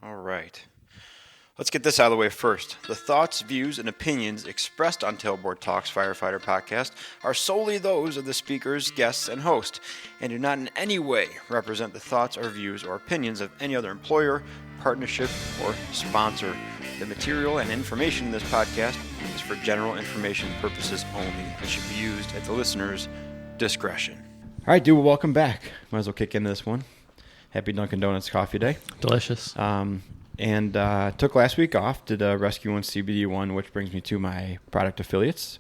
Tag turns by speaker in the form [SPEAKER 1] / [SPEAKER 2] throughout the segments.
[SPEAKER 1] All right. Let's get this out of the way first. The thoughts, views, and opinions expressed on Tailboard Talks Firefighter podcast are solely those of the speakers, guests, and host, and do not in any way represent the thoughts or views or opinions of any other employer, partnership, or sponsor. The material and information in this podcast is for general information purposes only and should be used at the listener's discretion. All right, dude, welcome back. Might as well kick into this one. Happy Dunkin' Donuts Coffee Day.
[SPEAKER 2] Delicious.
[SPEAKER 1] And took last week off, did a Rescue 1 CBD one, which brings me to my product affiliates.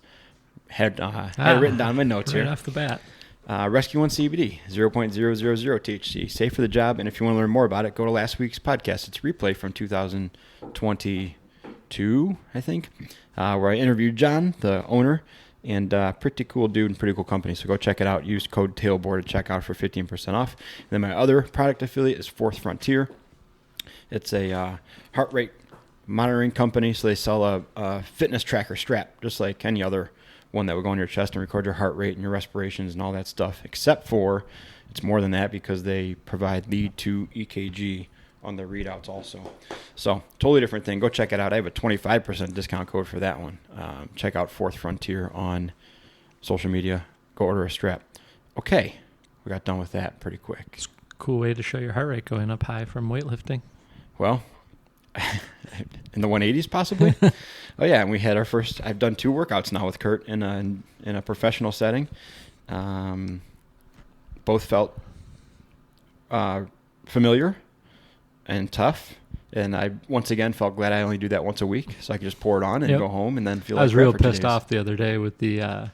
[SPEAKER 1] Had it written down in my notes
[SPEAKER 2] right
[SPEAKER 1] here.
[SPEAKER 2] Off the bat.
[SPEAKER 1] Rescue 1 CBD, 0.000 THC, safe for the job. And if you want to learn more about it, go to last week's podcast. It's a replay from 2022, I think, where I interviewed John, the owner, and pretty cool dude and pretty cool company. So go check it out. Use code TAILBOARD to check out for 15% off. And then my other product affiliate is Fourth Frontier. It's a heart rate monitoring company, so they sell a fitness tracker strap, just like any other one that would go on your chest and record your heart rate and your respirations and all that stuff, except for it's more than that because they provide lead to EKG on their readouts also. So totally different thing. Go check it out. I have a 25% discount code for that one. Check out Fourth Frontier on social media. Go order a strap. Okay, we got done with that pretty quick.
[SPEAKER 2] It's a cool way to show your heart rate going up high from weightlifting.
[SPEAKER 1] Well, in the 180s possibly. Oh yeah, and we had our first. I've done 2 workouts now with Curt in a professional setting. Both felt familiar and tough, and I once again felt glad I only do that once a week, so I could just pour it on and go home and then feel.
[SPEAKER 2] I was real pissed off the other day with the. I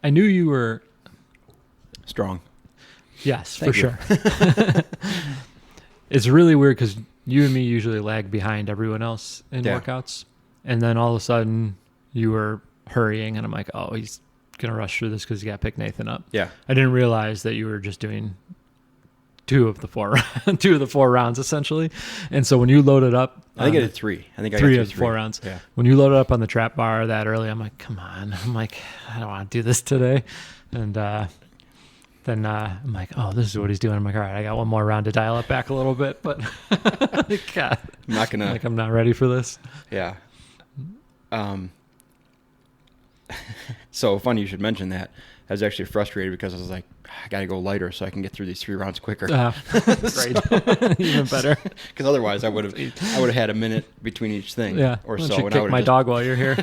[SPEAKER 2] knew you were
[SPEAKER 1] strong.
[SPEAKER 2] Yes,
[SPEAKER 1] Thank
[SPEAKER 2] for
[SPEAKER 1] you.
[SPEAKER 2] sure. It's really weird because you and me usually lag behind everyone else in workouts. And then all of a sudden you were hurrying and I'm like, oh, he's going to rush through this because he got to pick Nathan up.
[SPEAKER 1] Yeah.
[SPEAKER 2] I didn't realize that you were just doing 2 of the 4 rounds essentially. And so when you loaded up,
[SPEAKER 1] I think I did 3. I think I got
[SPEAKER 2] 3 of the 4 rounds.
[SPEAKER 1] Yeah.
[SPEAKER 2] When you loaded up on the trap bar that early, I'm like, come on. I'm like, I don't want to do this today. And, then I'm like, oh, this is what he's doing. I'm like, all right, I got one more round to dial it back a little bit, but God, I'm not ready for this.
[SPEAKER 1] Yeah. So funny you should mention that. I was actually frustrated because I was like, I got to go lighter so I can get through these 3 rounds quicker.
[SPEAKER 2] Great. Even better.
[SPEAKER 1] Because otherwise I would have had a minute between each thing or so.
[SPEAKER 2] You kick my dog while you're here.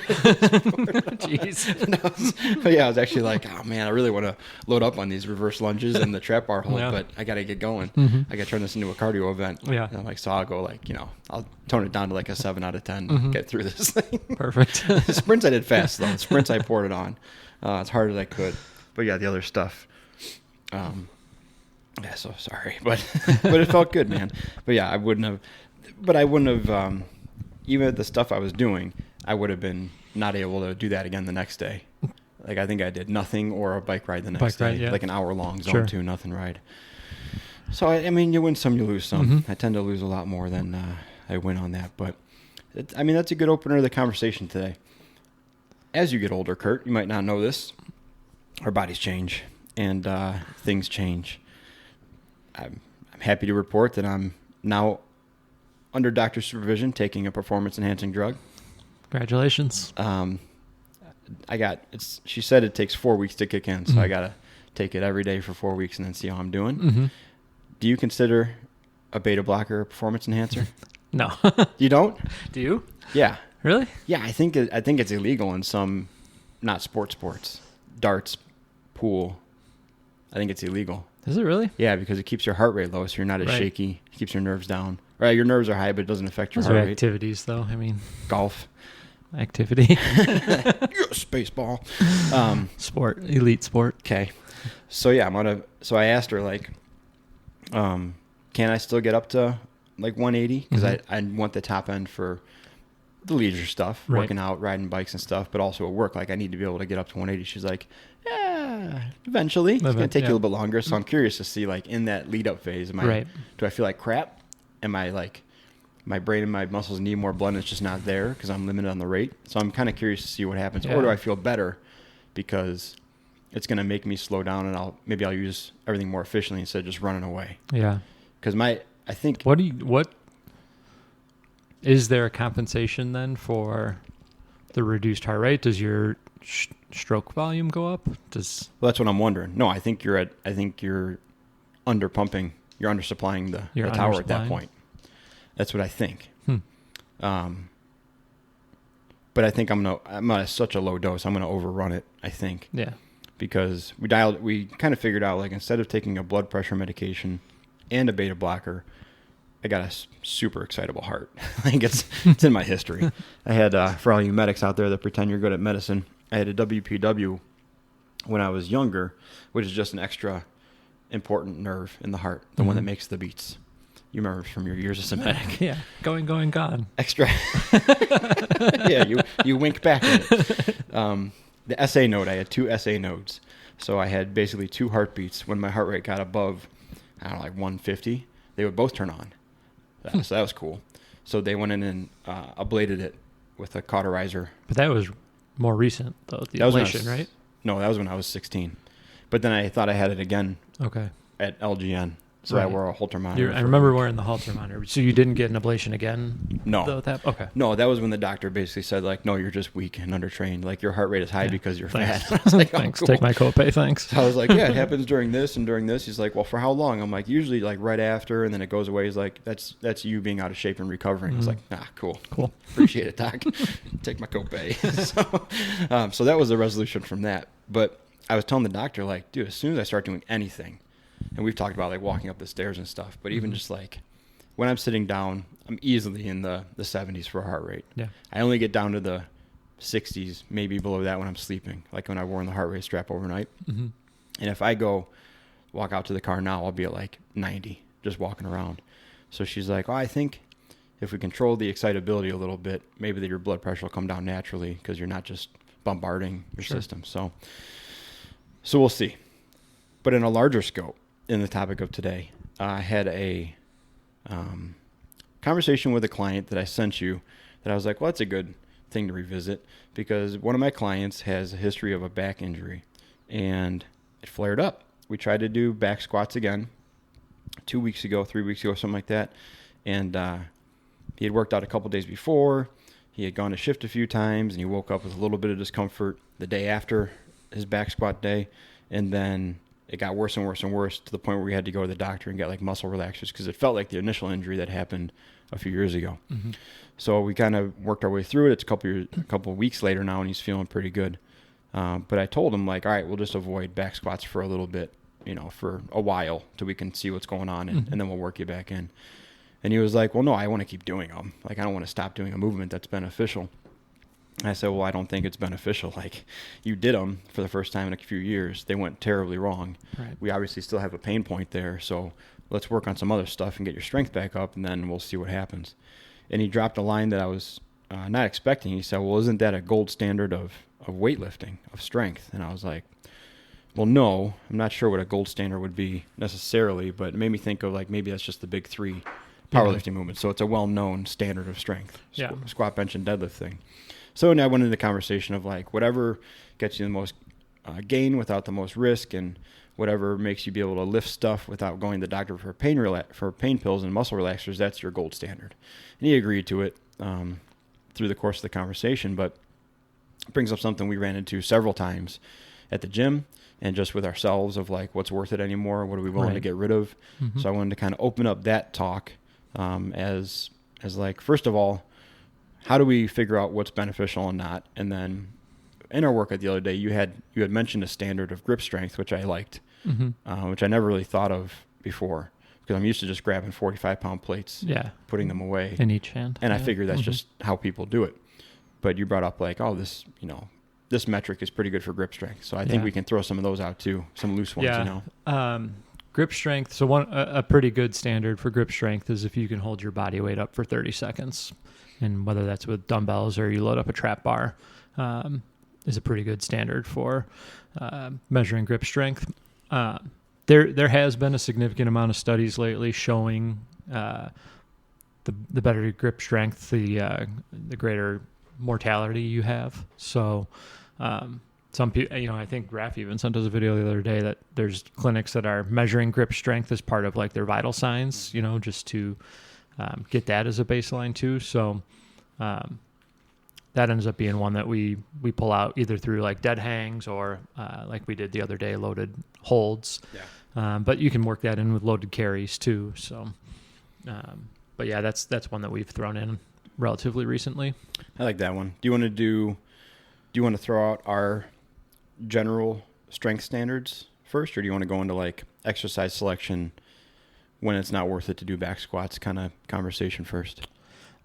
[SPEAKER 2] Jeez.
[SPEAKER 1] But yeah, I was actually like, oh man, I really want to load up on these reverse lunges and the trap bar hold, but I got to get going.
[SPEAKER 2] Mm-hmm.
[SPEAKER 1] I got to turn this into a cardio event.
[SPEAKER 2] Yeah.
[SPEAKER 1] And I'm like, so I'll go I'll tone it down to like a 7 out of 10, get through this thing.
[SPEAKER 2] Perfect.
[SPEAKER 1] The sprints I did fast though. The sprints I poured it on as hard as I could. But yeah, the other stuff. Yeah, so sorry, but it felt good, man. But yeah, I wouldn't have, even at the stuff I was doing, I would have been not able to do that again the next day. Like I think I did nothing or a bike ride the next day, like an hour-long zone 2, nothing ride. So I mean, you win some, you lose some.
[SPEAKER 2] Mm-hmm.
[SPEAKER 1] I tend to lose a lot more than I win on that, but that's a good opener to the conversation today. As you get older, Curt, you might not know this, our bodies change. And things change. I'm happy to report that I'm now under doctor's supervision taking a performance-enhancing drug.
[SPEAKER 2] Congratulations.
[SPEAKER 1] She said it takes 4 weeks to kick in, so I got to take it every day for 4 weeks and then see how I'm doing.
[SPEAKER 2] Mm-hmm.
[SPEAKER 1] Do you consider a beta blocker a performance enhancer?
[SPEAKER 2] No.
[SPEAKER 1] You don't?
[SPEAKER 2] Do you?
[SPEAKER 1] Yeah.
[SPEAKER 2] Really?
[SPEAKER 1] Yeah, I think it's illegal in some, not sports, darts, pool. I think it's illegal.
[SPEAKER 2] Is it really?
[SPEAKER 1] Yeah, because it keeps your heart rate low, so you're not as shaky. It keeps your nerves down. Right, your nerves are high, but it doesn't affect your heart rate.
[SPEAKER 2] Activities, though. I mean,
[SPEAKER 1] golf
[SPEAKER 2] activity.
[SPEAKER 1] Yes, baseball.
[SPEAKER 2] Sport, elite sport.
[SPEAKER 1] Okay, so yeah, So I asked her like, can I still get up to like 180? Because I want the top end for the leisure stuff, working out, riding bikes and stuff, but also at work. Like I need to be able to get up to 180. She's like, yeah, eventually. It's going to take you a little bit longer. So I'm curious to see like in that lead up phase, do I feel like crap? Am I like, my brain and my muscles need more blood and it's just not there because I'm limited on the rate? So I'm kind of curious to see what happens. Or do I feel better because it's going to make me slow down and I'll use everything more efficiently instead of just running away?
[SPEAKER 2] Yeah.
[SPEAKER 1] Because I think
[SPEAKER 2] What is there a compensation then for the reduced heart rate? Does your stroke volume go up?
[SPEAKER 1] well, that's what I'm wondering. No, I think you're under pumping. You're undersupplying the tower at that point. That's what I think. But I think I'm at such a low dose, I'm gonna overrun it. I think.
[SPEAKER 2] Yeah.
[SPEAKER 1] Because we kind of figured out, like, instead of taking a blood pressure medication and a beta blocker, I got a super excitable heart. Like it's in my history. I had, for all you medics out there that pretend you're good at medicine, I had a WPW when I was younger, which is just an extra important nerve in the heart, the one that makes the beats. You remember from your years as a medic.
[SPEAKER 2] Yeah, going, gone.
[SPEAKER 1] Extra. Yeah, you wink back at it. The SA node, I had 2 SA nodes. So I had basically 2 heartbeats. When my heart rate got above, I don't know, like 150, they would both turn on. So that was cool. So they went in and ablated it with a cauterizer.
[SPEAKER 2] But that was more recent, though, the ablation, right?
[SPEAKER 1] No, that was when I was 16. But then I thought I had it again at LGN. So I wore a Holter monitor.
[SPEAKER 2] I remember wearing the Holter monitor. So you didn't get an ablation again?
[SPEAKER 1] No.
[SPEAKER 2] Okay.
[SPEAKER 1] No, that was when the doctor basically said, like, no, you're just weak and undertrained. Like, your heart rate is high because you're
[SPEAKER 2] fat.
[SPEAKER 1] I was like, oh,
[SPEAKER 2] thanks.
[SPEAKER 1] cool.
[SPEAKER 2] Take my copay, thanks.
[SPEAKER 1] So I was like, yeah, it happens during this and during this. He's like, well, for how long? I'm like, usually like right after, and then it goes away. He's like, that's you being out of shape and recovering. I was like, cool. Appreciate it, doc. Take my copay. So that was the resolution from that. But I was telling the doctor, like, dude, as soon as I start doing anything, and we've talked about like walking up the stairs and stuff, but even just like when I'm sitting down, I'm easily in the 70s for a heart rate.
[SPEAKER 2] Yeah.
[SPEAKER 1] I only get down to the 60s, maybe below that when I'm sleeping, like when I wore the heart rate strap overnight. Mm-hmm. And if I go walk out to the car now, I'll be at like 90 just walking around. So she's like, oh, I think if we control the excitability a little bit, maybe that your blood pressure will come down naturally because you're not just bombarding your system. So we'll see. But in a larger scope, in the topic of today, I had a conversation with a client that I sent you that I was like, well, that's a good thing to revisit because one of my clients has a history of a back injury and it flared up. We tried to do back squats again 2 weeks ago, 3 weeks ago, something like that. And he had worked out a couple days before. He had gone to shift a few times and he woke up with a little bit of discomfort the day after his back squat day. And then it got worse and worse and worse to the point where we had to go to the doctor and get like muscle relaxers because it felt like the initial injury that happened a few years ago. Mm-hmm. So we kind of worked our way through it. It's a couple of weeks later now, and he's feeling pretty good. But I told him, like, all right, we'll just avoid back squats for a little bit, for a while till we can see what's going on, and then we'll work you back in. And he was like, well, no, I want to keep doing them. Like, I don't want to stop doing a movement that's beneficial. I said, well, I don't think it's beneficial. Like, you did them for the first time in a few years. They went terribly wrong. Right. We obviously still have a pain point there, so let's work on some other stuff and get your strength back up, and then we'll see what happens. And he dropped a line that I was not expecting. He said, well, isn't that a gold standard of weightlifting, of strength? And I was like, well, no. I'm not sure what a gold standard would be necessarily, but it made me think of, like, maybe that's just the big 3 powerlifting movements. So it's a well-known standard of strength, squat, bench, and deadlift thing. So now I went into the conversation of like whatever gets you the most gain without the most risk, and whatever makes you be able to lift stuff without going to the doctor for pain pills and muscle relaxers. That's your gold standard. And he agreed to it through the course of the conversation. But it brings up something we ran into several times at the gym and just with ourselves of like what's worth it anymore, what are we willing to get rid of. Mm-hmm. So I wanted to kind of open up that talk as like, first of all, how do we figure out what's beneficial and not? And then in our workout the other day, you had mentioned a standard of grip strength, which I liked, which I never really thought of before because I'm used to just grabbing 45-pound plates, putting them away
[SPEAKER 2] in each hand.
[SPEAKER 1] And I figured that's just how people do it. But you brought up like, oh, this metric is pretty good for grip strength. So I think we can throw some of those out too, some loose ones,
[SPEAKER 2] Grip strength. So a pretty good standard for grip strength is if you can hold your body weight up for 30 seconds. And whether that's with dumbbells or you load up a trap bar, is a pretty good standard for measuring grip strength. There has been a significant amount of studies lately showing the better your grip strength, the greater mortality you have. So some people, I think Raph even sent us a video the other day that there's clinics that are measuring grip strength as part of like their vital signs, just to get that as a baseline too. So that ends up being one that we pull out either through like dead hangs or like we did the other day, loaded holds. Yeah. But you can work that in with loaded carries too. So, but yeah, that's one that we've thrown in relatively recently.
[SPEAKER 1] I like that one. Do you want to throw out our general strength standards first, or do you want to go into like exercise selection when it's not worth it to do back squats kind of conversation first?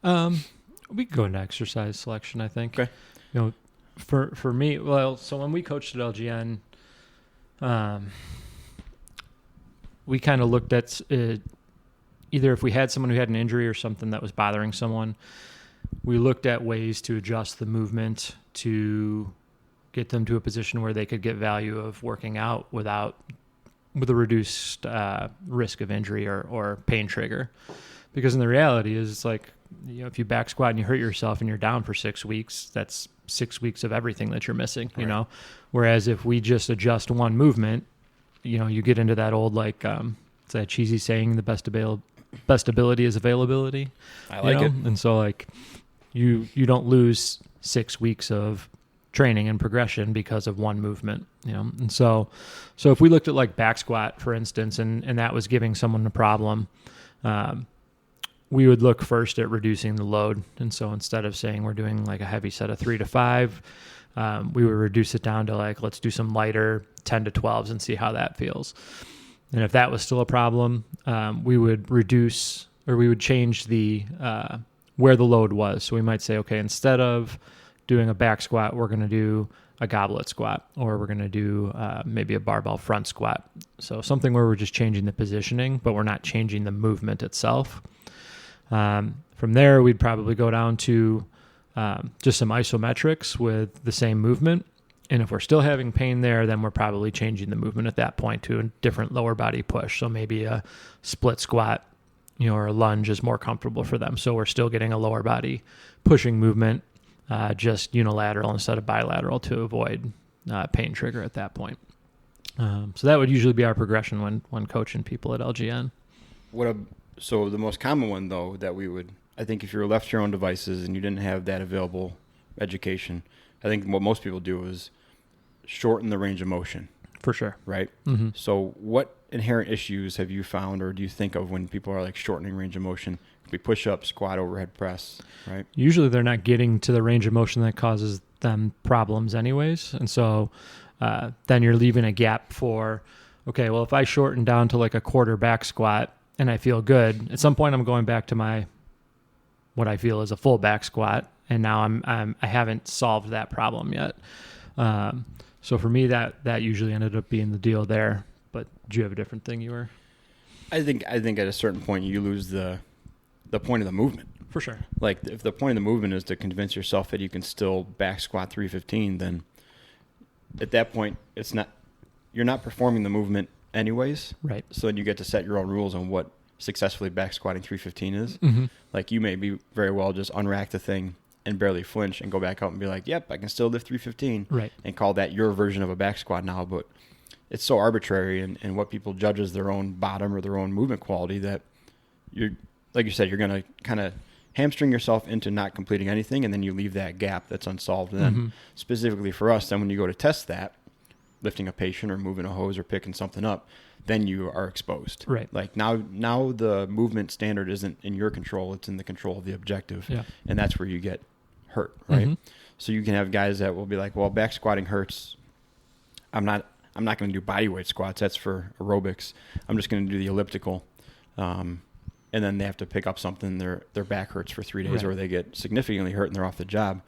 [SPEAKER 2] We can go into exercise selection, I think.
[SPEAKER 1] Okay.
[SPEAKER 2] For me, so when we coached at LGN, we kind of looked at either if we had someone who had an injury or something that was bothering someone, we looked at ways to adjust the movement to get them to a position where they could get value of working out with a reduced risk of injury or pain trigger. Because in the reality is it's like, if you back squat and you hurt yourself and you're down for 6 weeks, that's 6 weeks of everything that you're missing,
[SPEAKER 1] right.
[SPEAKER 2] Whereas if we just adjust one movement, you get into that old, like, it's that cheesy saying, the best ability is availability.
[SPEAKER 1] I like it.
[SPEAKER 2] And so like you don't lose 6 weeks of training and progression because of one movement, And so if we looked at like back squat, for instance, and that was giving someone a problem, we would look first at reducing the load. And so instead of saying we're doing like a heavy set of 3 to 5, we would reduce it down to like, let's do some lighter 10 to 12s and see how that feels. And if that was still a problem, we would reduce, or we would change the where the load was. So we might say, okay, instead of doing a back squat, we're going to do a goblet squat, or we're going to do maybe a barbell front squat. So something where we're just changing the positioning, but we're not changing the movement itself. From there, we'd probably go down to just some isometrics with the same movement. And if we're still having pain there, then we're probably changing the movement at that point to a different lower body push. So maybe a split squat, or a lunge is more comfortable for them. So we're still getting a lower body pushing movement, just unilateral instead of bilateral to avoid pain trigger at that point. So that would usually be our progression when coaching people at LGN.
[SPEAKER 1] So the most common one, though, that we would, I think if you were left to your own devices and you didn't have that available education, I think what most people do is shorten the range of motion.
[SPEAKER 2] For sure.
[SPEAKER 1] Right?
[SPEAKER 2] Mm-hmm.
[SPEAKER 1] So what inherent issues have you found, or do you think of when people are like shortening range of motion? It could be push-up, squat, overhead press, right? Usually
[SPEAKER 2] they're not getting to the range of motion that causes them problems anyways. And so then you're leaving a gap for, okay, well, if I shorten down to like a quarter back squat, and I feel good, at some point I'm going back to what I feel is a full back squat, and now I haven't solved that problem yet. So for me, that usually ended up being the deal there. But do you have a different thing you were?
[SPEAKER 1] I think at a certain point you lose the point of the movement.
[SPEAKER 2] For sure.
[SPEAKER 1] Like if the point of the movement is to convince yourself that you can still back squat 315, then at that point you're not performing the movement anyways.
[SPEAKER 2] Right.
[SPEAKER 1] So then you get to set your own rules on what successfully back squatting 315 is.
[SPEAKER 2] Mm-hmm.
[SPEAKER 1] Like you may be very well just unrack the thing and barely flinch and go back out and be like, yep, I can still lift 315.
[SPEAKER 2] Right.
[SPEAKER 1] And call that your version of a back squat now. But it's so arbitrary and what people judge as their own bottom or their own movement quality that you're, like you said, you're going to kind of hamstring yourself into not completing anything, and then you leave that gap that's unsolved. And then specifically for us, then when you go to test that, lifting a patient or moving a hose or picking something up, then you are exposed.
[SPEAKER 2] Right.
[SPEAKER 1] Like now the movement standard isn't in your control, it's in the control of the objective.
[SPEAKER 2] Yeah.
[SPEAKER 1] And that's where you get hurt, right? Mm-hmm. So you can have guys that will be like, well, back squatting hurts. I'm not going to do body weight squats. That's for aerobics. I'm just going to do the elliptical. And then they have to pick up something. Their back hurts for 3 days, right, or they get significantly hurt and they're off the job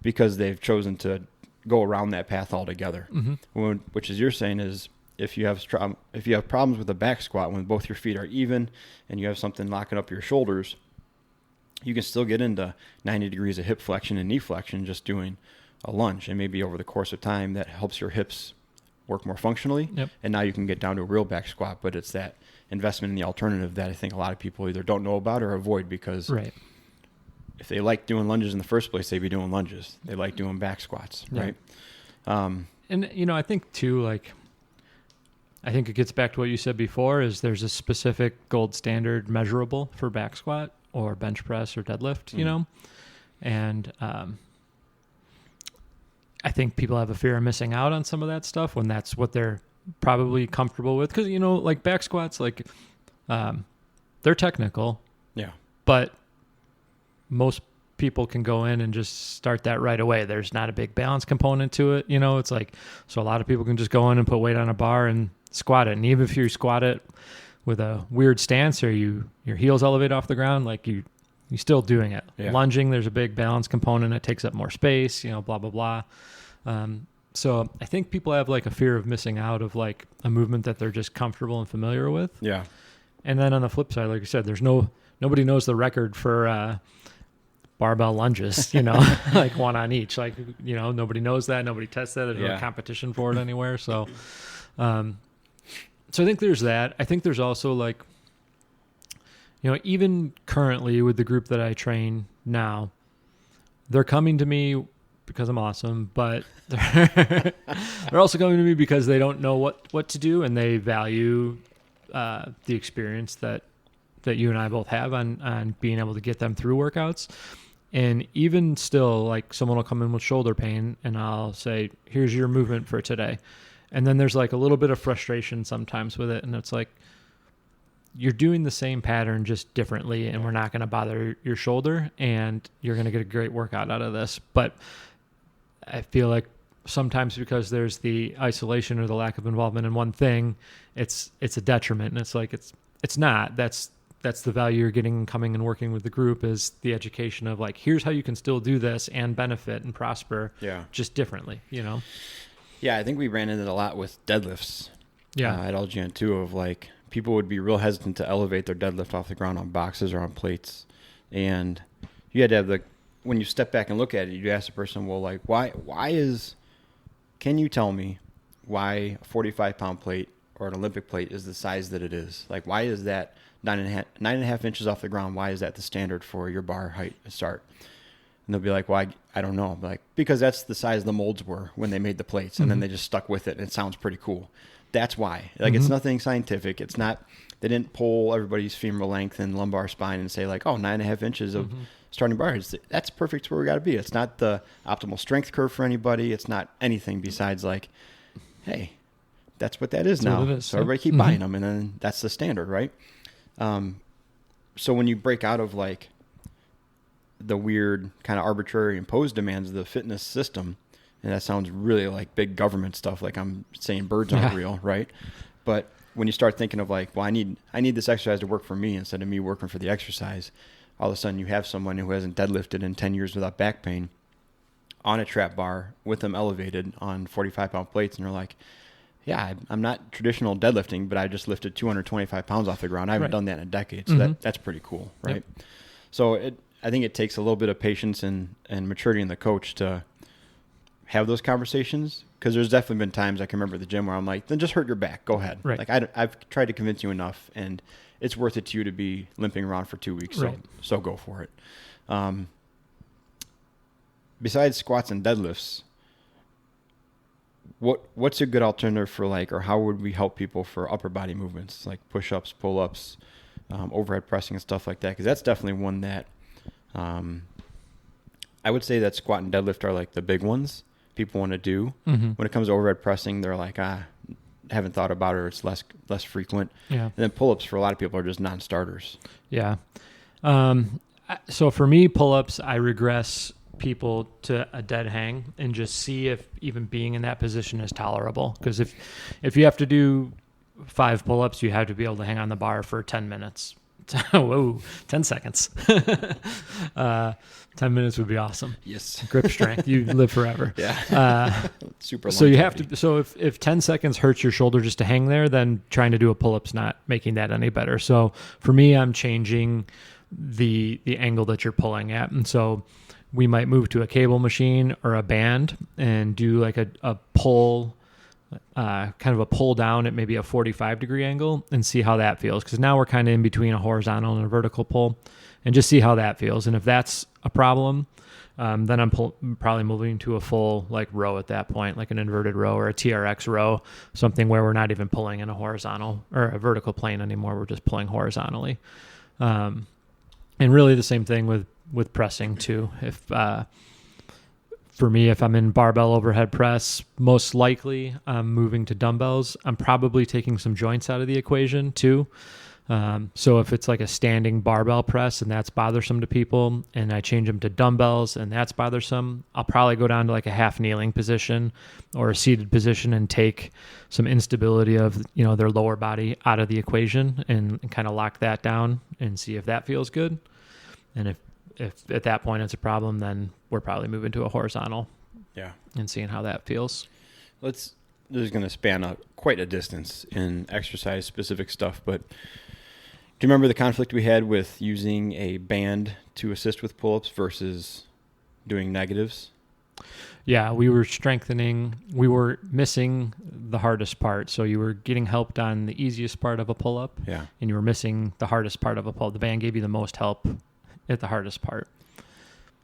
[SPEAKER 1] because they've chosen to go around that path altogether. Mm-hmm. Which is you're saying is if you have problems with a back squat when both your feet are even and you have something locking up your shoulders, you can still get into 90 degrees of hip flexion and knee flexion just doing a lunge, and maybe over the course of time that helps your hips work more functionally.
[SPEAKER 2] Yep.
[SPEAKER 1] And now you can get down to a real back squat, but it's that investment in the alternative that I think a lot of people either don't know about or avoid because
[SPEAKER 2] right.
[SPEAKER 1] if they like doing lunges in the first place, they'd be doing lunges. They like doing back squats,
[SPEAKER 2] yeah.
[SPEAKER 1] right?
[SPEAKER 2] And, I think too, like, I think it gets back to what you said before is there's a specific gold standard measurable for back squat or bench press or deadlift, and I think people have a fear of missing out on some of that stuff when that's what they're probably comfortable with. Because, like back squats, like they're technical.
[SPEAKER 1] Yeah.
[SPEAKER 2] But most people can go in and just start that right away. There's not a big balance component to it. It's like, so a lot of people can just go in and put weight on a bar and squat it. And even if you squat it with a weird stance or your heels elevate off the ground, like you're still doing it.
[SPEAKER 1] Yeah.
[SPEAKER 2] Lunging, there's a big balance component. It takes up more space, blah, blah, blah. So I think people have like a fear of missing out of like a movement that they're just comfortable and familiar with.
[SPEAKER 1] Yeah.
[SPEAKER 2] And then on the flip side, like you said, there's nobody knows the record for barbell lunges, like one on each. Like, nobody knows that. Nobody tests that. There's no competition for it anywhere. So, so I think there's that. I think there's also like, even currently with the group that I train now, they're coming to me because I'm awesome, but they're also coming to me because they don't know what to do, and they value the experience that you and I both have on being able to get them through workouts. And even still, like someone will come in with shoulder pain and I'll say, here's your movement for today. And then there's like a little bit of frustration sometimes with it. And it's like, you're doing the same pattern just differently, and we're not going to bother your shoulder, and you're going to get a great workout out of this. But I feel like sometimes because there's the isolation or the lack of involvement in one thing, it's a detriment. And it's like, it's not. That's the value you're getting coming and working with the group, is the education of like, here's how you can still do this and benefit and prosper just differently,
[SPEAKER 1] Yeah, I think we ran into it a lot with deadlifts at LGN too, of like people would be real hesitant to elevate their deadlift off the ground on boxes or on plates. And you had to have when you step back and look at it, you ask the person, well, like, can you tell me why a 45-pound plate or an Olympic plate is the size that it is? Like, why is that 9.5 inches off the ground? Why is that the standard for your bar height to start? And they'll be like, well, I don't know. I'm like, because that's the size the molds were when they made the plates, and then they just stuck with it, and it sounds pretty cool. That's why. Like, it's nothing scientific. It's not, they didn't pull everybody's femoral length and lumbar spine and say like, 9.5 inches of starting bar. That's perfect where we got to be. It's not the optimal strength curve for anybody. It's not anything besides like, hey, that's what that is now. So everybody keep buying them, and then that's the standard, right? So when you break out of like the weird kind of arbitrary imposed demands of the fitness system, and that sounds really like big government stuff, like I'm saying birds aren't real, right? But when you start thinking of like, well, I need this exercise to work for me instead of me working for the exercise, all of a sudden you have someone who hasn't deadlifted in 10 years without back pain on a trap bar with them elevated on 45-pound plates, and they're like, yeah, I'm not traditional deadlifting, but I just lifted 225 pounds off the ground. I haven't done that in a decade, so that's pretty cool, right? Yep. So I think it takes a little bit of patience and maturity in the coach to have those conversations, because there's definitely been times I can remember at the gym where I'm like, then just hurt your back, go ahead.
[SPEAKER 2] Right.
[SPEAKER 1] Like I've tried to convince you enough, and it's worth it to you to be limping around for 2 weeks, so go for it. Besides squats and deadlifts, what's a good alternative for like, or how would we help people for upper body movements like push-ups, pull-ups, overhead pressing and stuff like that? Because that's definitely one that I would say that squat and deadlift are like the big ones people want to do. When it comes to overhead pressing, they're like, haven't thought about it, or it's less frequent. And then pull-ups for a lot of people are just non-starters.
[SPEAKER 2] So for me, pull-ups, I regress people to a dead hang and just see if even being in that position is tolerable. Because if you have to do 5 pull-ups, you have to be able to hang on the bar for 10 minutes. Whoa, 10 seconds. 10 minutes would be awesome.
[SPEAKER 1] Yes.
[SPEAKER 2] Grip strength. You live forever.
[SPEAKER 1] Super long.
[SPEAKER 2] So you have to, so if 10 seconds hurts your shoulder just to hang there, then trying to do a pull-up's not making that any better. So for me, I'm changing the angle that you're pulling at. And so we might move to a cable machine or a band and do like a pull, kind of a pull down at maybe a 45-degree angle, and see how that feels. Because now we're kind of in between a horizontal and a vertical pull, and just see how that feels. And if that's a problem, then I'm probably moving to a full like row at that point, like an inverted row or a TRX row, something where we're not even pulling in a horizontal or a vertical plane anymore. We're just pulling horizontally. And really the same thing with pressing too. If, for me, if I'm in barbell overhead press, most likely I'm moving to dumbbells. I'm probably taking some joints out of the equation too. So if it's like a standing barbell press and that's bothersome to people, and I change them to dumbbells and that's bothersome, I'll probably go down to like a half kneeling position or a seated position and take some instability of, their lower body out of the equation and kind of lock that down and see if that feels good. And if at that point it's a problem, then we're probably moving to a horizontal.
[SPEAKER 1] Yeah.
[SPEAKER 2] And seeing how that feels.
[SPEAKER 1] This is going to span quite a distance in exercise specific stuff, but do you remember the conflict we had with using a band to assist with pull-ups versus doing negatives?
[SPEAKER 2] Yeah, we were missing the hardest part. So you were getting helped on the easiest part of a pull-up.
[SPEAKER 1] Yeah. And
[SPEAKER 2] you were missing the hardest part of a pull. The band gave you the most help at the hardest part.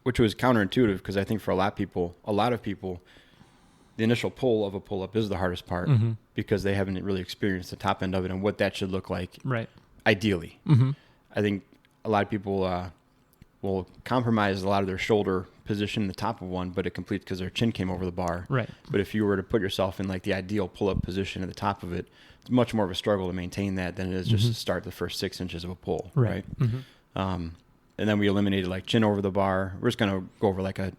[SPEAKER 1] Which was counterintuitive because I think for a lot of people, the initial pull of a pull-up is the hardest part because they haven't really experienced the top end of it and what that should look like.
[SPEAKER 2] Right.
[SPEAKER 1] Ideally. I think a lot of people will compromise a lot of their shoulder position in the top of one, but it completes because their chin came over the bar.
[SPEAKER 2] Right.
[SPEAKER 1] But if you were to put yourself in like the ideal pull-up position at the top of it, it's much more of a struggle to maintain that than it is just to start the first 6 inches of a pull. Right. And then we eliminated like chin over the bar. We're just going to go over like a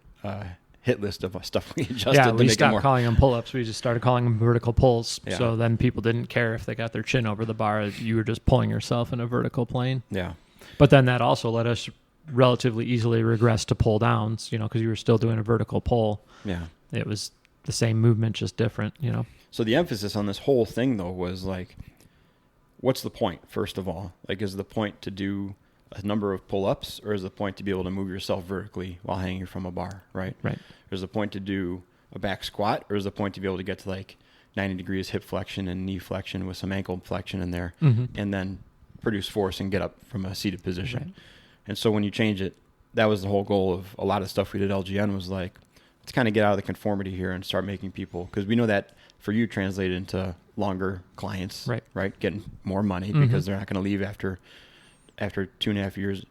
[SPEAKER 1] hit list of stuff we adjusted to make it more.
[SPEAKER 2] Yeah, we stopped calling them pull-ups. We just started calling them vertical pulls.
[SPEAKER 1] Yeah.
[SPEAKER 2] So then people didn't care if they got their chin over the bar. You were just pulling yourself in a vertical plane.
[SPEAKER 1] Yeah.
[SPEAKER 2] But then that also let us relatively easily regress to pull downs, because you were still doing a vertical pull.
[SPEAKER 1] Yeah.
[SPEAKER 2] It was the same movement, just different,
[SPEAKER 1] So the emphasis on this whole thing, though, was like, what's the point, first of all? Like, is the point to do a number of pull-ups, or is the point to be able to move yourself vertically while hanging from a bar, right?
[SPEAKER 2] Right.
[SPEAKER 1] Is the point to do a back squat, or is the point to be able to get to like 90 degrees hip flexion and knee flexion with some ankle flexion in there, and then produce force and get up from a seated position? Right. And so when you change it, that was the whole goal of a lot of stuff we did at LGN was like, let's kind of get out of the conformity here and start making people, because we know that for you translated into longer clients, right? Getting more money because they're not going to leave after 2.5 years.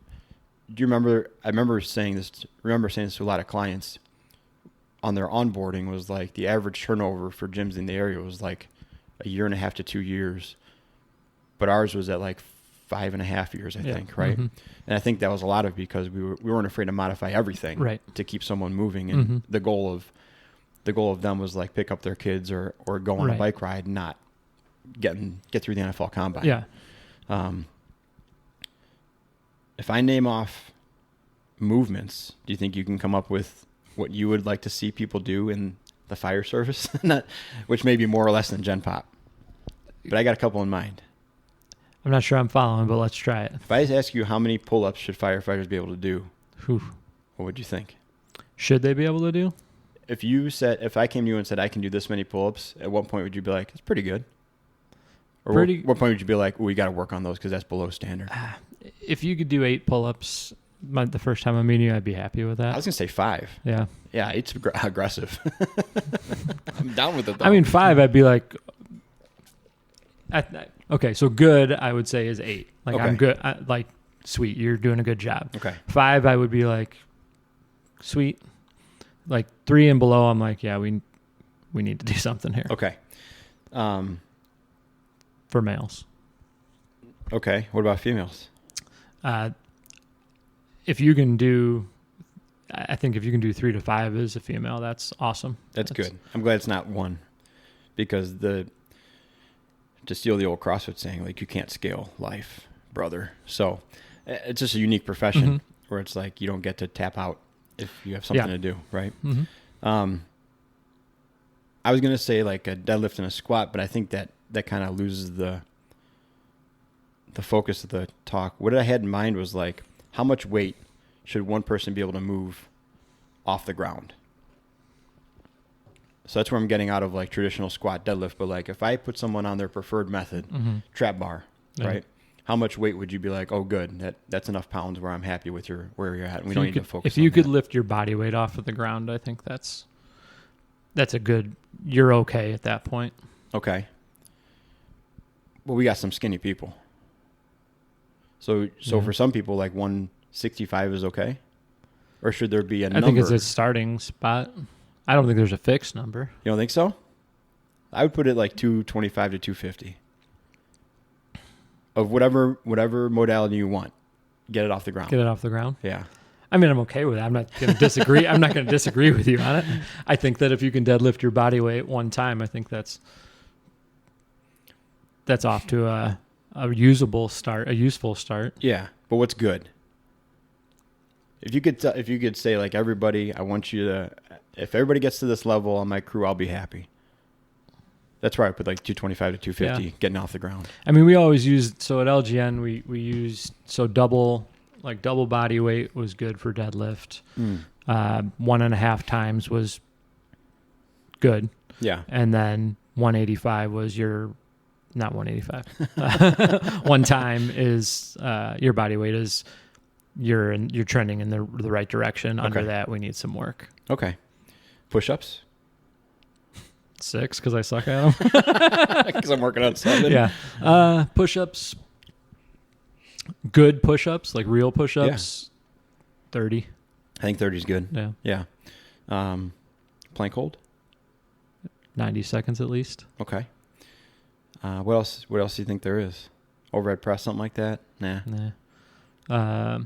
[SPEAKER 1] Do you remember? I remember saying this to a lot of clients on their onboarding was like the average turnover for gyms in the area was like 1.5 to 2 years, but ours was at like 5.5 years, I think, right? And I think that was a lot of because we weren't afraid to modify everything to keep someone moving, and the goal of them was like pick up their kids or go on a bike ride, not get through the NFL combine.
[SPEAKER 2] Yeah.
[SPEAKER 1] If I name off movements, do you think you can come up with what you would like to see people do in the fire service? Which may be more or less than Gen Pop. But I got a couple in mind.
[SPEAKER 2] I'm not sure I'm following, but let's try it.
[SPEAKER 1] If I ask you how many pull-ups should firefighters be able to do, what would you think?
[SPEAKER 2] Should they be able to do?
[SPEAKER 1] If I came to you and said I can do this many pull-ups, at what point would you be like, it's pretty good? Or what point would you be like, we got to work on those because that's below standard?
[SPEAKER 2] If you could do 8 pull-ups the first time I'm meeting you, I'd be happy with that.
[SPEAKER 1] I was going to say 5.
[SPEAKER 2] Yeah.
[SPEAKER 1] Yeah, 8's aggressive. I'm down with it, though.
[SPEAKER 2] I mean, 5, I'd be like, okay, so good, I would say, is 8. Like, okay. I'm good. Sweet, you're doing a good job.
[SPEAKER 1] Okay.
[SPEAKER 2] 5, I would be like, sweet. Like 3 and below, I'm like, yeah, we need to do something here.
[SPEAKER 1] Okay.
[SPEAKER 2] For males.
[SPEAKER 1] Okay. What about females?
[SPEAKER 2] If you can do 3 to 5 as a female, that's awesome.
[SPEAKER 1] That's good. I'm glad it's not 1, because to steal the old CrossFit saying, like, you can't scale life, brother. So it's just a unique profession where it's like you don't get to tap out if you have something to do, right? I was going to say like a deadlift and a squat, but I think that kind of loses the focus of the talk. What I had in mind was like, how much weight should one person be able to move off the ground? So that's where I'm getting out of like traditional squat deadlift. But like if I put someone on their preferred method, trap bar, right? how much weight would you be like, oh, good, that's enough pounds where I'm happy with where you're at, and we don't need to focus
[SPEAKER 2] If you
[SPEAKER 1] on
[SPEAKER 2] could
[SPEAKER 1] that.
[SPEAKER 2] lift your body weight off of the ground, I think that's a good, you're okay at that point.
[SPEAKER 1] Okay. Well, we got some skinny people. So for some people, like 165 is okay? Or should there be a number?
[SPEAKER 2] I think it's a starting spot. I don't think there's a fixed number.
[SPEAKER 1] You don't think so? I would put it like 225 to 250. Of whatever modality you want. Get it off the ground.
[SPEAKER 2] Get it off the ground?
[SPEAKER 1] Yeah.
[SPEAKER 2] I mean, I'm okay with it. I'm not going to disagree. I'm not going to disagree with you on it. I think that if you can deadlift your body weight one time, I think that's off to a usable start, a useful start.
[SPEAKER 1] Yeah, but what's good? If you could say like everybody, I want you to, if everybody gets to this level on my crew, I'll be happy. That's where I put like 225 to 250 getting off the ground.
[SPEAKER 2] I mean, we always used, so at LGN we used, so double body weight was good for deadlift. 1.5 times was good.
[SPEAKER 1] Yeah.
[SPEAKER 2] And then 185 was not 185. One time is your body weight is you're trending in the right direction.
[SPEAKER 1] Okay.
[SPEAKER 2] Under that, we need some work.
[SPEAKER 1] Okay. Push-ups?
[SPEAKER 2] 6 because I suck at them.
[SPEAKER 1] Because I'm working on 7.
[SPEAKER 2] Yeah. Push-ups. Good push-ups, like real push-ups. 30.
[SPEAKER 1] I think 30 is good.
[SPEAKER 2] Yeah.
[SPEAKER 1] Yeah. Plank hold?
[SPEAKER 2] 90 seconds at least.
[SPEAKER 1] Okay. What else do you think there is? Overhead press, something like that? Nah.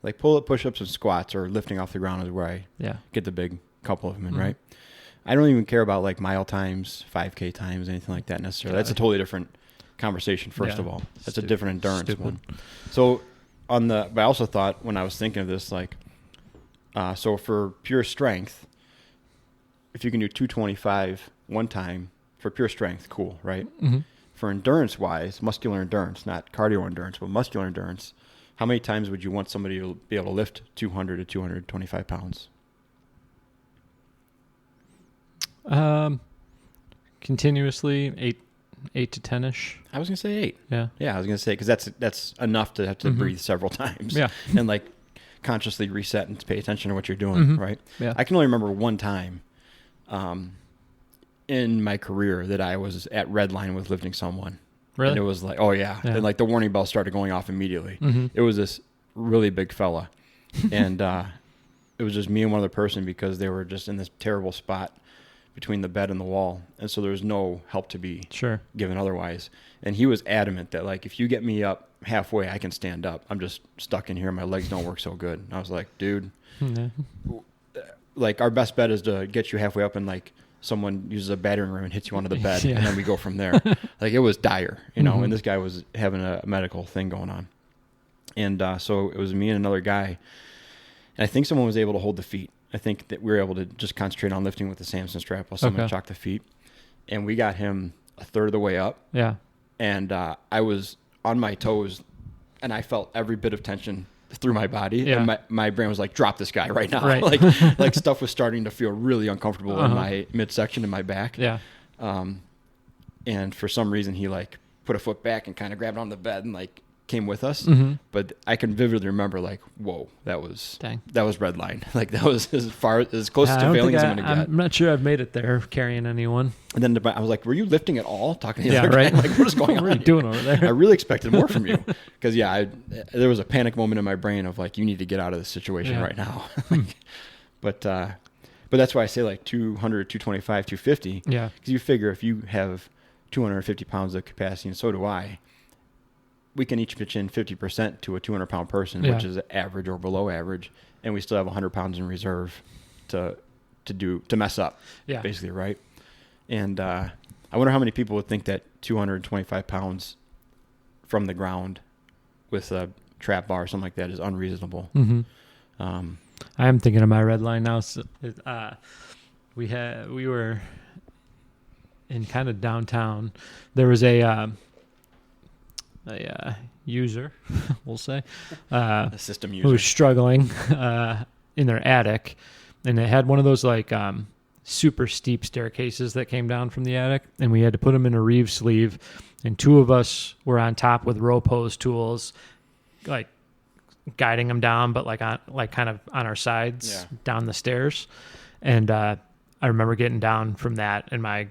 [SPEAKER 1] Like pull-up, push-ups, and squats or lifting off the ground is where I get the big couple of them in, right? I don't even care about like mile times, 5K times, anything like that necessarily. That's a totally different conversation, first of all. That's a different endurance one. So but I also thought when I was thinking of this, like, so for pure strength, if you can do 225 one time for pure strength, cool, right? Mm-hmm. For endurance-wise, muscular endurance, not cardio endurance, but muscular endurance, how many times would you want somebody to be able to lift 200 to 225 pounds?
[SPEAKER 2] Continuously, 8 to 10-ish.
[SPEAKER 1] I was going to say 8.
[SPEAKER 2] Yeah.
[SPEAKER 1] Yeah, I was going to say, because that's enough to have to breathe several times.
[SPEAKER 2] Yeah.
[SPEAKER 1] And like consciously reset and pay attention to what you're doing, right?
[SPEAKER 2] Yeah.
[SPEAKER 1] I can only remember one time in my career that I was at Redline with lifting someone.
[SPEAKER 2] Really?
[SPEAKER 1] And it was like, oh yeah. And like the warning bell started going off immediately. Mm-hmm. It was this really big fella. And it was just me and one other person because they were just in this terrible spot between the bed and the wall. And so there was no help to be given otherwise. And he was adamant that like, if you get me up halfway, I can stand up. I'm just stuck in here. My legs don't work so good. And I was like, dude, like our best bet is to get you halfway up and like someone uses a battering ram and hits you onto the bed and then we go from there. Like it was dire, you know, and this guy was having a medical thing going on. And so it was me and another guy. And I think someone was able to hold the feet. I think that we were able to just concentrate on lifting with the Samson strap while someone chalked the feet. And we got him a third of the way up. Yeah. And I was on my toes and I felt every bit of tension through my body. Yeah. And my brain was like, drop this guy right now. Right. like stuff was starting to feel really uncomfortable in my midsection and my back. Yeah. And for some reason he like put a foot back and kind of grabbed on the bed and like came with us. Mm-hmm. But I can vividly remember like, whoa, that was red line. Like that was as close to failing as I'm going to get.
[SPEAKER 2] I'm not sure I've made it there carrying anyone.
[SPEAKER 1] And then I was like, were you lifting at all? Talking to the other guy? Like, what is going on?
[SPEAKER 2] What are you doing over there?
[SPEAKER 1] I really expected more from you. Because there was a panic moment in my brain of like, you need to get out of this situation right now. But that's why I say like 200, 225, 250. Yeah. Because you figure if you have 250 pounds of capacity, and so do I, we can each pitch in 50% to a 200-pound person, which is average or below average, and we still have 100 pounds in reserve to mess up, basically, right? And I wonder how many people would think that 225 pounds from the ground with a trap bar or something like that is unreasonable. Mm-hmm.
[SPEAKER 2] I am thinking of my red line now. So, we were in kind of downtown. There was a user, we'll say,
[SPEAKER 1] a system user
[SPEAKER 2] who was struggling in their attic, and it had one of those like super steep staircases that came down from the attic, and we had to put them in a reeve sleeve, and 2 of us were on top with rope hose tools, like guiding them down, but kind of on our sides down the stairs. And I remember getting down from that, and my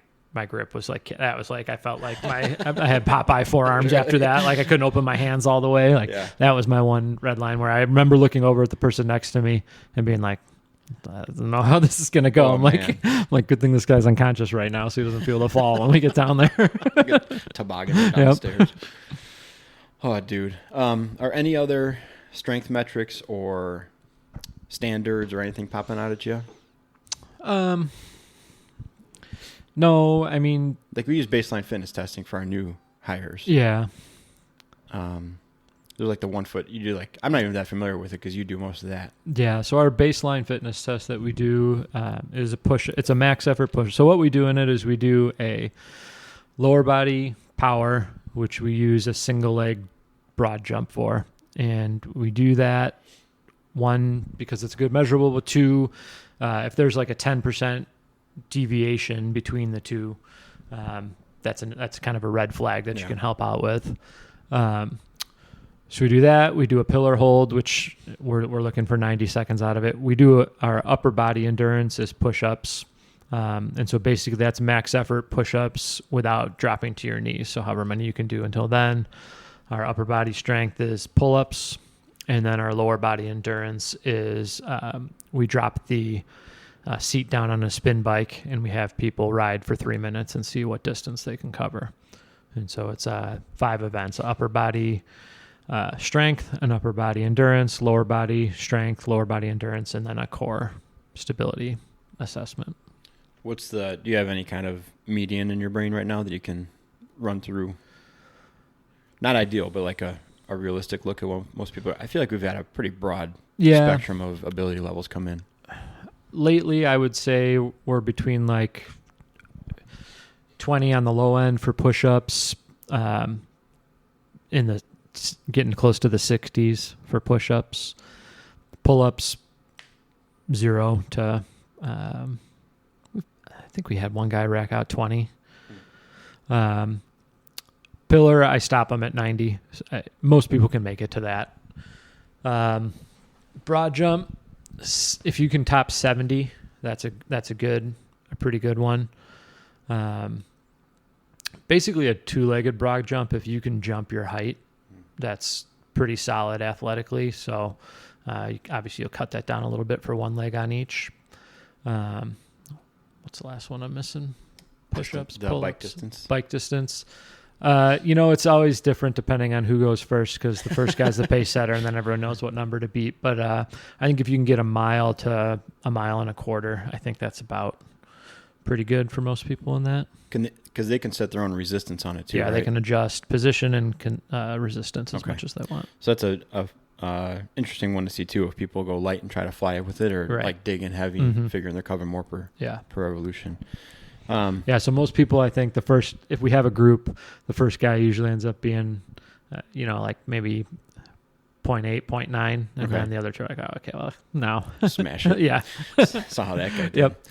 [SPEAKER 2] grip was like, that was like, I felt like I had Popeye forearms after that. Like I couldn't open my hands all the way. Like that was my one red line, where I remember looking over at the person next to me and being like, I don't know how this is going to go. I'm like, good thing this guy's unconscious right now, so he doesn't feel the fall when we get down there.
[SPEAKER 1] Toboggan downstairs. Oh, dude. Are any other strength metrics or standards or anything popping out at you?
[SPEAKER 2] No, I mean,
[SPEAKER 1] like we use baseline fitness testing for our new hires.
[SPEAKER 2] Yeah.
[SPEAKER 1] There's like the 1 foot. You do like, I'm not even that familiar with it because you do most of that.
[SPEAKER 2] Yeah. So our baseline fitness test that we do is a push. It's a max effort push. So what we do in it is we do a lower body power, which we use a single leg broad jump for. And we do that, 1, because it's good measurable, but 2, if there's like a 10% deviation between the 2, that's kind of a red flag that you can help out with. So we do that. We do a pillar hold, which we're looking for 90 seconds out of it. We do our upper body endurance is push-ups. And so basically that's max effort push-ups without dropping to your knees. So however many you can do until then. Our upper body strength is pull-ups. And then our lower body endurance is we drop the seat down on a spin bike, and we have people ride for 3 minutes and see what distance they can cover. And so it's 5 events: upper body strength, an upper body endurance, lower body strength, lower body endurance, and then a core stability assessment.
[SPEAKER 1] Do you have any kind of median in your brain right now that you can run through? Not ideal, but like a realistic look at what most people I feel like we've had a pretty broad spectrum of ability levels come in.
[SPEAKER 2] Lately, I would say we're between like 20 on the low end for push-ups, getting close to the 60s for push-ups. Pull-ups, 0 to, I think we had one guy rack out 20. Pillar, I stop them at 90. Most people can make it to that. Broad jump, if you can top 70, that's a pretty good one. Basically a 2-legged broad jump, if you can jump your height, that's pretty solid athletically. So obviously you'll cut that down a little bit for 1 leg on each. What's the last one I'm missing? Push-ups, pull-ups, bike distance. It's always different depending on who goes first, because the first guy's the pace setter, and then everyone knows what number to beat. But I think if you can get a mile to a mile and a quarter, I think that's about pretty good for most people in that.
[SPEAKER 1] Because they can set their own resistance on it too.
[SPEAKER 2] Yeah,
[SPEAKER 1] right?
[SPEAKER 2] They can adjust position and resistance as much as they want.
[SPEAKER 1] So that's a interesting one to see too. If people go light and try to fly with it, or like dig in heavy, figuring they're covering more per evolution.
[SPEAKER 2] So most people, I think if we have a group, the first guy usually ends up being, like maybe 0.8, 0.9, and then the other two are like, oh, okay, well, now.
[SPEAKER 1] Smash it.
[SPEAKER 2] Yeah.
[SPEAKER 1] Saw how that guy did.
[SPEAKER 2] Yep.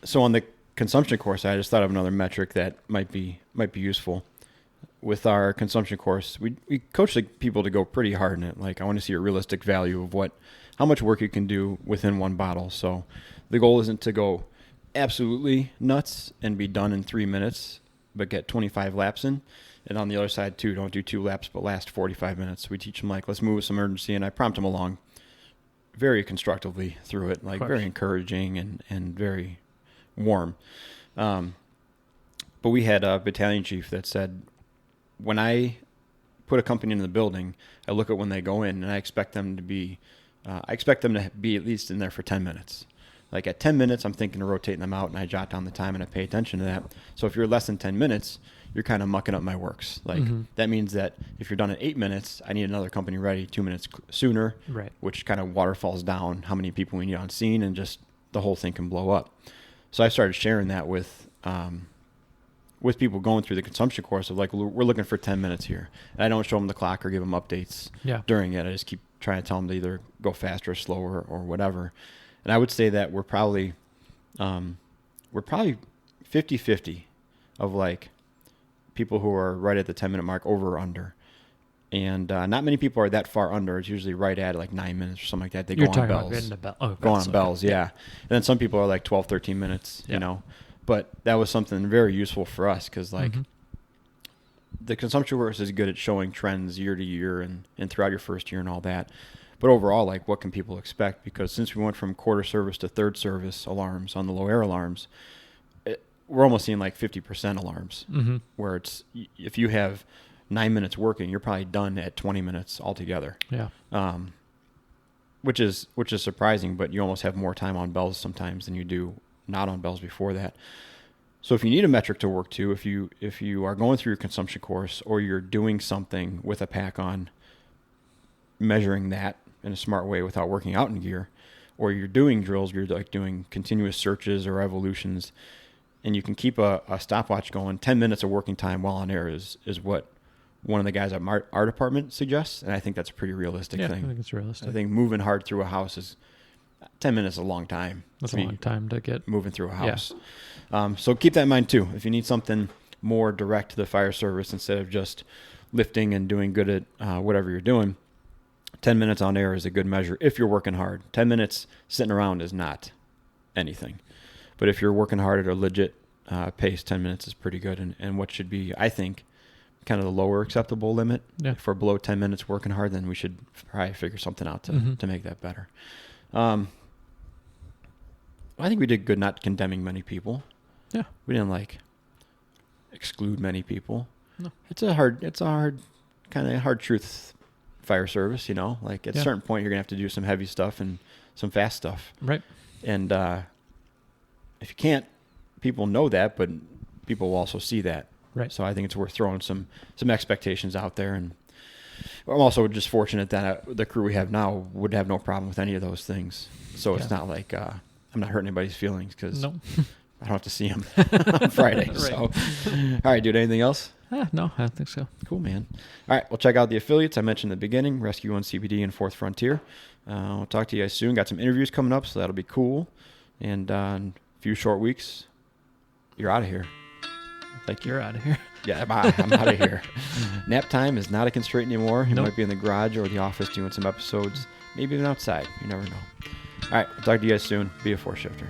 [SPEAKER 1] So on the consumption course, I just thought of another metric that might be useful. With our consumption course, we coach the people to go pretty hard in it. Like, I want to see a realistic value of how much work you can do within one bottle. So the goal isn't to go absolutely nuts and be done in 3 minutes, but get 25 laps in. And on the other side too, don't do 2 laps, but last 45 minutes. We teach them like, let's move with some urgency, and I prompt them along very constructively through it, like very encouraging and very warm. But we had a battalion chief that said, when I put a company in the building, I look at when they go in, and I expect them to be at least in there for 10 minutes. Like at 10 minutes, I'm thinking of rotating them out, and I jot down the time and I pay attention to that. So if you're less than 10 minutes, you're kind of mucking up my works. Like that means that if you're done at 8 minutes, I need another company ready 2 minutes sooner, which kind of waterfalls down how many people we need on scene, and just the whole thing can blow up. So I started sharing that with people going through the consumption course of like, we're looking for 10 minutes here. And I don't show them the clock or give them updates during it. I just keep trying to tell them to either go faster or slower or whatever. And I would say that we're probably we're probably 50-50 of like people who are right at the 10-minute mark, over or under. And not many people are that far under. It's usually right at like 9 minutes or something like that. They
[SPEAKER 2] You're
[SPEAKER 1] go on
[SPEAKER 2] talking
[SPEAKER 1] bells.
[SPEAKER 2] about getting to
[SPEAKER 1] Go on bells, yeah. And then some people are like 12, 13 minutes, you know. But that was something very useful for us because like the consumption course is good at showing trends year to year and throughout your first year and all that. But overall, like, what can people expect? Because since we went from quarter service to third service alarms on the low air alarms, we're almost seeing like 50% alarms, where it's, if you have 9 minutes working, you're probably done at 20 minutes altogether.
[SPEAKER 2] Yeah.
[SPEAKER 1] Which is surprising, but you almost have more time on bells sometimes than you do not on bells before that. So if you need a metric to work to, if you are going through your consumption course or you're doing something with a pack on, measuring that in a smart way without working out in gear, or you're doing drills, you're like doing continuous searches or evolutions, and you can keep a stopwatch going, 10 minutes of working time while on air is what one of the guys at our department suggests, and I think that's a pretty realistic thing.
[SPEAKER 2] I think it's realistic.
[SPEAKER 1] I think moving hard through a house is 10 minutes is a long time.
[SPEAKER 2] That's a long time to get
[SPEAKER 1] moving through a house. Yeah. So keep that in mind too. If you need something more direct to the fire service instead of just lifting and doing good at whatever you're doing, 10 minutes on air is a good measure if you're working hard. 10 minutes sitting around is not anything. But if you're working hard at a legit pace, 10 minutes is pretty good. And what should be, I think, kind of the lower acceptable limit. Yeah. If we're below 10 minutes working hard, then we should probably figure something out to make that better. I think we did good not condemning many people. Yeah. We didn't like exclude many people. No. It's a hard kind of hard truth fire service, you know, like at a certain point you're gonna have to do some heavy stuff and some fast stuff. Right. And if you can't, people know that, but people will also see that. Right. So I think it's worth throwing some expectations out there. And I'm also just fortunate that the crew we have now would have no problem with any of those things. So it's not like I'm not hurting anybody's feelings because I don't have to see them on Friday. Right. So, all right, dude, anything else?
[SPEAKER 2] No, I don't think so.
[SPEAKER 1] Cool, man. All right, we'll check out the affiliates I mentioned in the beginning, Rescue One CBD and Fourth Frontier. We'll talk to you guys soon. Got some interviews coming up, so that'll be cool. And in a few short weeks, you're out of here.
[SPEAKER 2] Like you're out of here.
[SPEAKER 1] Yeah, I'm out of here. Nap time is not a constraint anymore. You might be in the garage or the office doing some episodes, maybe even outside. You never know. All right, I'll talk to you guys soon. Be a four shifter.